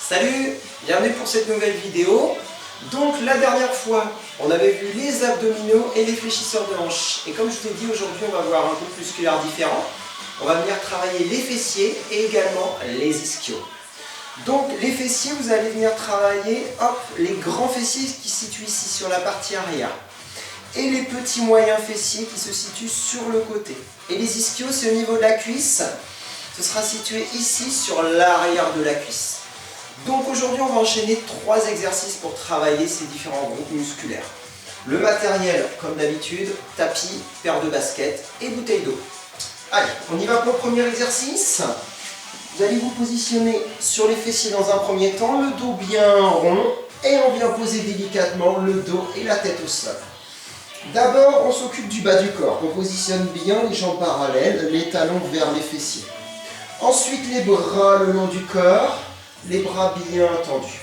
Salut, bienvenue pour cette nouvelle vidéo. Donc la dernière fois, on avait vu les abdominaux et les fléchisseurs de hanches. Et comme je vous l'ai dit, aujourd'hui on va voir un groupe musculaire différent. On va venir travailler les fessiers et également les ischios. Donc les fessiers, vous allez venir travailler les grands fessiers qui se situent ici sur la partie arrière. Et les petits moyens fessiers qui se situent sur le côté. Et les ischios, c'est au niveau de la cuisse. Ce sera situé ici sur l'arrière de la cuisse. Donc aujourd'hui, on va enchaîner 3 exercices pour travailler ces différents groupes musculaires. Le matériel, comme d'habitude, tapis, paire de baskets et bouteille d'eau. Allez, on y va pour le premier exercice. Vous allez vous positionner sur les fessiers dans un premier temps, le dos bien rond, et on vient poser délicatement le dos et la tête au sol. D'abord, on s'occupe du bas du corps. On positionne bien les jambes parallèles, les talons vers les fessiers. Ensuite, les bras le long du corps, les bras bien tendus.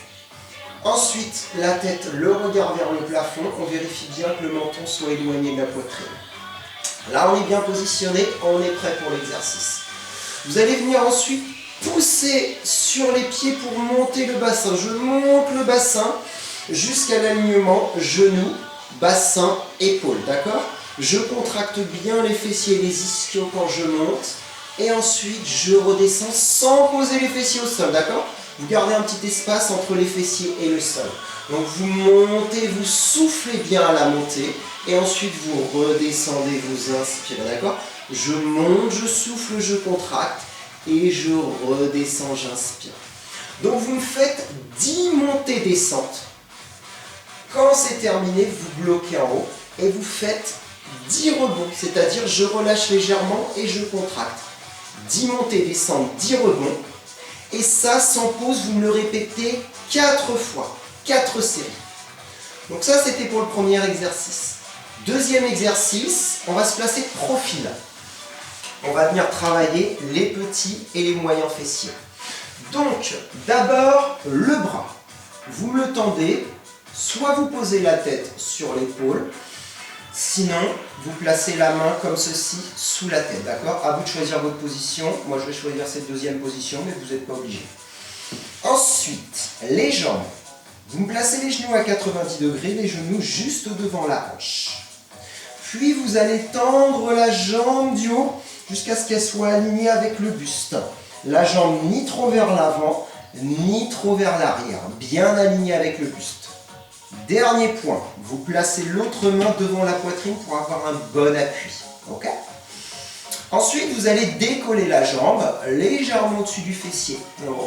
Ensuite, la tête, le regard vers le plafond. On vérifie bien que le menton soit éloigné de la poitrine. Là, on est bien positionné, on est prêt pour l'exercice. Vous allez venir ensuite pousser sur les pieds pour monter le bassin. Je monte le bassin jusqu'à l'alignement genou, bassin, épaule, d'accord? Je contracte bien les fessiers et les ischios quand je monte. Et ensuite, je redescends sans poser les fessiers au sol, d'accord? Vous gardez un petit espace entre les fessiers et le sol. Donc vous montez, vous soufflez bien à la montée. Et ensuite, vous redescendez, vous inspirez, d'accord? Je monte, je souffle, je contracte. Et je redescends, j'inspire. Donc vous me faites 10 montées-descentes. Quand c'est terminé, vous bloquez en haut. Et vous faites 10 rebonds. C'est-à-dire, je relâche légèrement et je contracte. 10 montées-descentes, 10 rebonds. Et ça, sans pause, vous me le répétez 4 fois. 4 séries. Donc ça, c'était pour le premier exercice. Deuxième exercice, on va se placer profil. On va venir travailler les petits et les moyens fessiers. Donc, d'abord, le bras. Vous me le tendez, soit vous posez la tête sur l'épaule, sinon, vous placez la main comme ceci sous la tête, d'accord? À vous de choisir votre position. Moi, je vais choisir cette deuxième position, mais vous n'êtes pas obligé. Ensuite, les jambes. Vous me placez les genoux à 90 degrés, les genoux juste devant la hanche. Puis, vous allez tendre la jambe du haut jusqu'à ce qu'elle soit alignée avec le buste. La jambe ni trop vers l'avant, ni trop vers l'arrière. Bien alignée avec le buste. Dernier point, vous placez l'autre main devant la poitrine pour avoir un bon appui. Ok? Ensuite, vous allez décoller la jambe légèrement au-dessus du fessier.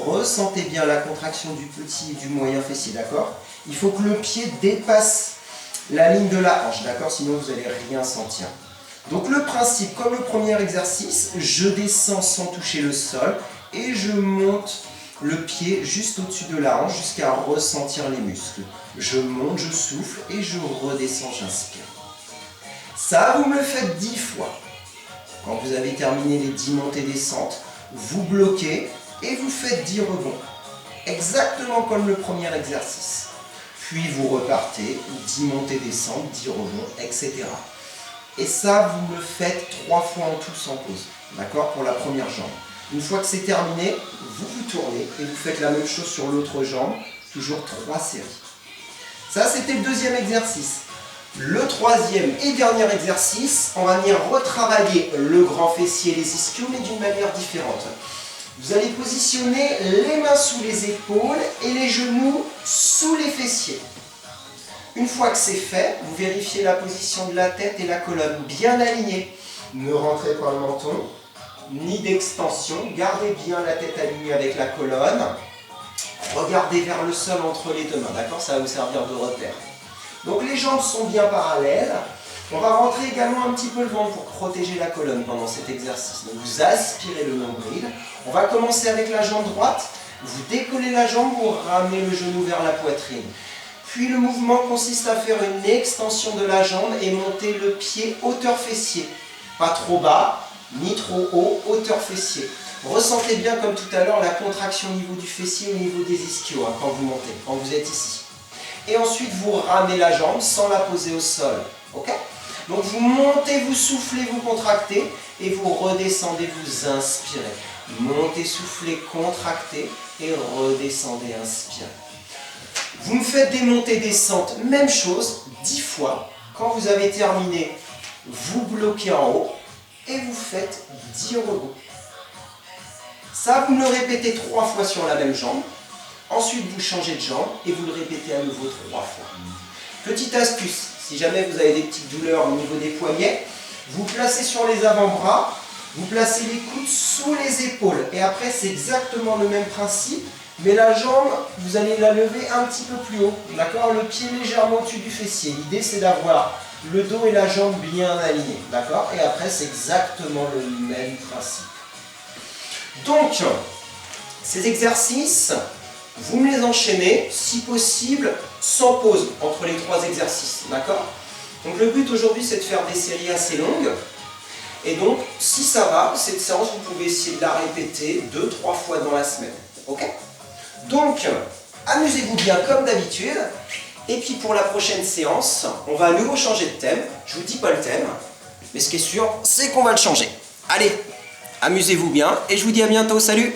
Ressentez bien la contraction du petit et du moyen fessier, d'accord? Il faut que le pied dépasse la ligne de la hanche, d'accord? Sinon, vous n'allez rien sentir. Donc le principe, comme le premier exercice, je descends sans toucher le sol et je monte le pied juste au-dessus de la hanche jusqu'à ressentir les muscles. Je monte, je souffle et je redescends, j'inspire. Ça, vous me le faites 10 fois. Quand vous avez terminé les 10 montées-descentes, vous bloquez et vous faites 10 rebonds. Exactement comme le premier exercice. Puis vous repartez, 10 montées-descentes, 10 rebonds, etc. Et ça, vous me le faites 3 fois en tout sans pause. D'accord? Pour la première jambe. Une fois que c'est terminé, vous vous tournez et vous faites la même chose sur l'autre jambe, toujours 3 séries. Ça, c'était le deuxième exercice. Le troisième et dernier exercice, on va venir retravailler le grand fessier et les ischios, mais d'une manière différente. Vous allez positionner les mains sous les épaules et les genoux sous les fessiers. Une fois que c'est fait, vous vérifiez la position de la tête et la colonne bien alignées. Ne rentrez pas le menton, ni d'extension. Gardez bien la tête alignée avec la colonne. Regardez vers le sol entre les deux mains, d'accord? Ça va vous servir de repère. Donc les jambes sont bien parallèles. On va rentrer également un petit peu le ventre pour protéger la colonne pendant cet exercice. Donc vous aspirez le nombril. On va commencer avec la jambe droite. Vous décollez la jambe, vous ramenez le genou vers la poitrine. Puis le mouvement consiste à faire une extension de la jambe et monter le pied hauteur fessier. Pas trop bas, ni trop haut, hauteur fessier. Ressentez bien comme tout à l'heure la contraction au niveau du fessier, au niveau des ischios quand vous montez, quand vous êtes ici. Et ensuite vous ramenez la jambe sans la poser au sol. Ok? Donc vous montez, vous soufflez, vous contractez et vous redescendez, vous inspirez. Montez, soufflez, contractez et redescendez, inspirez. Vous me faites des montées, descentes, même chose, 10 fois. Quand vous avez terminé, vous bloquez en haut et vous faites 10 rebonds. Ça, vous me le répétez 3 fois sur la même jambe. Ensuite, vous changez de jambe et vous le répétez à nouveau 3 fois. Petite astuce, si jamais vous avez des petites douleurs au niveau des poignets, vous placez sur les avant-bras, vous placez les coudes sous les épaules. Et après, c'est exactement le même principe, mais la jambe, vous allez la lever un petit peu plus haut. D'accord? Le pied légèrement au-dessus du fessier. L'idée, c'est d'avoir le dos et la jambe bien alignés. D'accord? Et après, c'est exactement le même principe. Donc, ces exercices, vous me les enchaînez, si possible, sans pause entre les 3 exercices. D'accord? Donc le but aujourd'hui, c'est de faire des séries assez longues. Et donc, si ça va, cette séance, vous pouvez essayer de la répéter 2-3 fois dans la semaine. Ok? Donc, amusez-vous bien comme d'habitude. Et puis pour la prochaine séance, on va à nouveau changer de thème. Je ne vous dis pas le thème, mais ce qui est sûr, c'est qu'on va le changer. Allez, amusez-vous bien et je vous dis à bientôt. Salut!